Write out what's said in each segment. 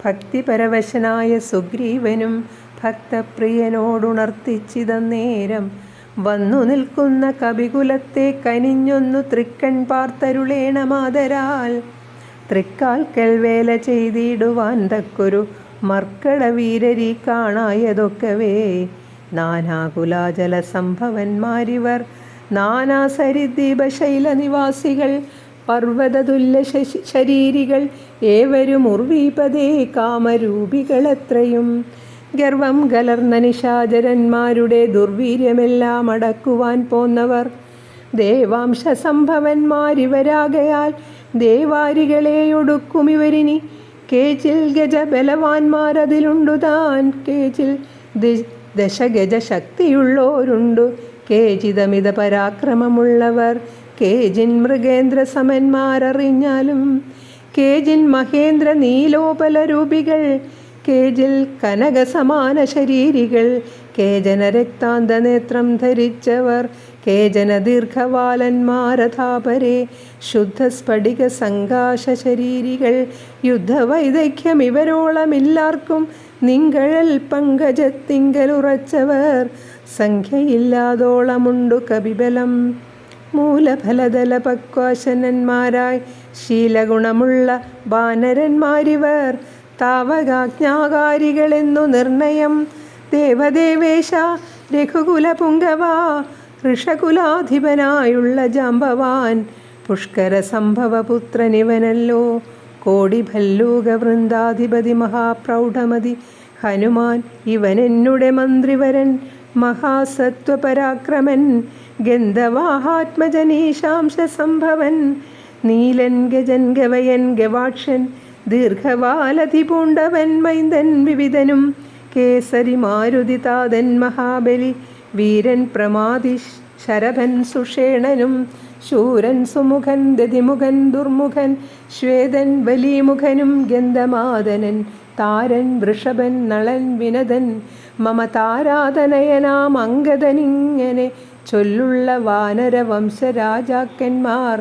ഭക്തിപരവശനായ സുഗ്രീവനും ഭക്തപ്രിയനോടുണർത്തിച്ചിതന്നേരം വന്നു നിൽക്കുന്ന കപികുലത്തെ കനിഞ്ഞൊന്നു തൃക്കൺ പാർത്തരുളേണമാതരാൽ തൃക്കാൽക്കൽ വേല ചെയ്തിടുവാൻ തക്കൊരു മർക്കടവീരരി കാണായതൊക്കവേ. നാനാകുലാചല സംഭവന്മാരിവർ നാനാസരിദ്വീപശൈല നിവാസികൾ പർവ്വതതുല്യ ശരീരികൾ ഏവരും ഉർവീപതേ കാമരൂപികളെത്രയും. ഗർവം കലർന്ന നിശാചരന്മാരുടെ ദുർവീര്യമെല്ലാം അടക്കുവാൻ പോന്നവർ ദേവാംശ സംഭവന്മാരിവരാകയാൽ ദേവാരികളെയൊടുക്കുമിവരിനി. കേച്ചിൽ ഗജ ബലവാന്മാരതിലുണ്ടുതാൻ കേച്ചിൽ ദശഗജ ശക്തിയുള്ളോരുണ്ടു കേചിതമിത പരാക്രമമുള്ളവർ കേജിൻ മൃഗേന്ദ്ര സമന്മാരറിഞ്ഞാലും. കേജിൻ മഹേന്ദ്ര നീലോപലരൂപികൾ കേജിൽ കനകസമാന ശരീരികൾ കേജന രക്താന്തനേത്രം ധരിച്ചവർ കേജന ദീർഘവാലന്മാരഥാപരെ ശുദ്ധസ്ഫടിക സങ്കാശ ശരീരികൾ. യുദ്ധവൈദഗ്ധ്യം ഇവരോളമില്ലാർക്കും നിങ്കഴൽ പങ്കജത്തിങ്കലുറച്ചവർ സംഖ്യയില്ലാതോളമുണ്ടു കപിബലം. മൂലഫലദല പക്വാശനന്മാരായി ശീലഗുണമുള്ള വാനരന്മാരിവർ താവകാജ്ഞാകാരികളെന്നു നിർണയം. ദേവദേവേശ രഘുകുലപുങ്കവ ഋഷകുലാധിപനായുള്ള ജാമ്പവാൻ പുഷ്കര സംഭവപുത്രനിവനല്ലോ. കോടിഭല്ലൂക വൃന്ദാധിപതി മഹാപ്രൗഢമതി ഹനുമാൻ ഇവനെന്നുടെ മന്ത്രിവരൻ മഹാസത്വപരാക്രമൻ ഗന്ധവാഹാത്മജനീശാംശ സംഭവൻ നീലൻ ഗജൻ ഗവയൻ ഗവാക്ഷൻ ദീർഘവാലധിപൂണ്ടവൻ മൈന്ദൻ വിവിധനും കേസരി മാരുതി താതൻ മഹാബലി വീരൻ പ്രമാതി ശരഭൻ സുഷേണനും ശൂരൻ സുമുഖൻ ദതിമുഖൻ ദുർമുഖൻ ശ്വേതൻ ബലീമുഖനും ഗന്ധമാദനൻ താരൻ വൃഷഭൻ നളൻ വിനദൻ മമ താരാതനയനാം അംഗദനിങ്ങനെ ചൊല്ലുള്ള വാനരവംശരാജാക്കന്മാർ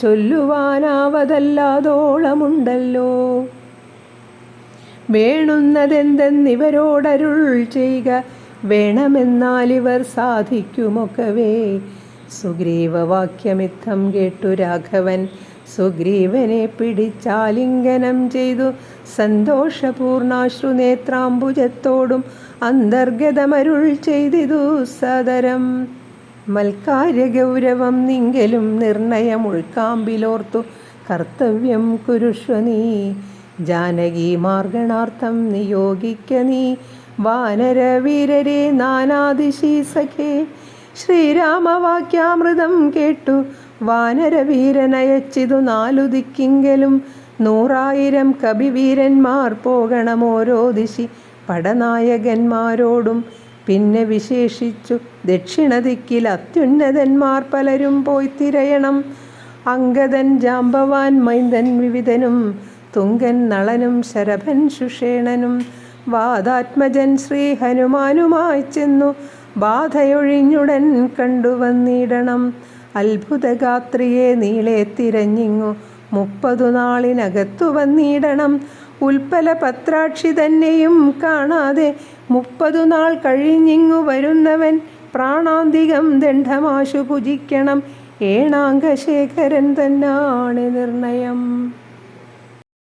ചൊല്ലുവാനാവതല്ലാതോളമുണ്ടല്ലോ. വേണുന്നതെന്തെന്നിവരോടരുൾ ചെയ്യുക വേണമെന്നാലിവർ സാധിക്കുമൊക്കവേ. സുഗ്രീവവാക്യമിത്തം കേട്ടു രാഘവൻ സുഗ്രീവനെ പിടിച്ചാലിംഗനം ചെയ്തു സന്തോഷപൂർണാശ്രുനേത്രാംബുജത്തോടും അന്തർഗതമരുൾ ചെയ്തിതു സദരം. മൽക്കാര്യഗൗരവം നിങ്കലും നിർണയം ഉൾക്കാമ്പിലോർത്തു കർത്തവ്യം കുരുഷ്വ നീ. ജാനകി മാർഗണാർത്ഥം നിയോഗിക്ക നീ വാനരവീരരെ നാനാദിശി സഖേ. ശ്രീരാമവാക്യാമൃതം കേട്ടു വാനരവീരനയച്ചിതു നാലു ദിക്കിങ്കലും 100,000 കപിവീരന്മാർ പോകണമോരോ ദിശി പടനായകന്മാരോടും. പിന്നെ വിശേഷിച്ചു ദക്ഷിണദിക്കിൽ അത്യുന്നതന്മാർ പലരും പോയി തിരയണം. അംഗദൻ ജാമ്പവാൻ മൈന്ദൻ വിവിധനും തുങ്കൻ നളനും ശരഭൻ സുഷേണനും വാദാത്മജൻ ശ്രീ ഹനുമാനുമായി ചെന്നു ബാധയൊഴിഞ്ഞുടൻ കണ്ടുവന്നിടണം. അത്ഭുതഗാത്രിയെ നീളെ തിരഞ്ഞിങ്ങു 30 നാളിനകത്തു വന്നിടണം. ഉൽപ്പല പത്രാക്ഷി തന്നെയും കാണാതെ 30 നാൾ കഴിഞ്ഞിങ്ങു വരുന്നവൻ പ്രാണാന്തികം ദണ്ഡമാശു ഭുജിക്കണം. ഏണാംഗശേഖരൻ തന്നാണ് നിർണയം.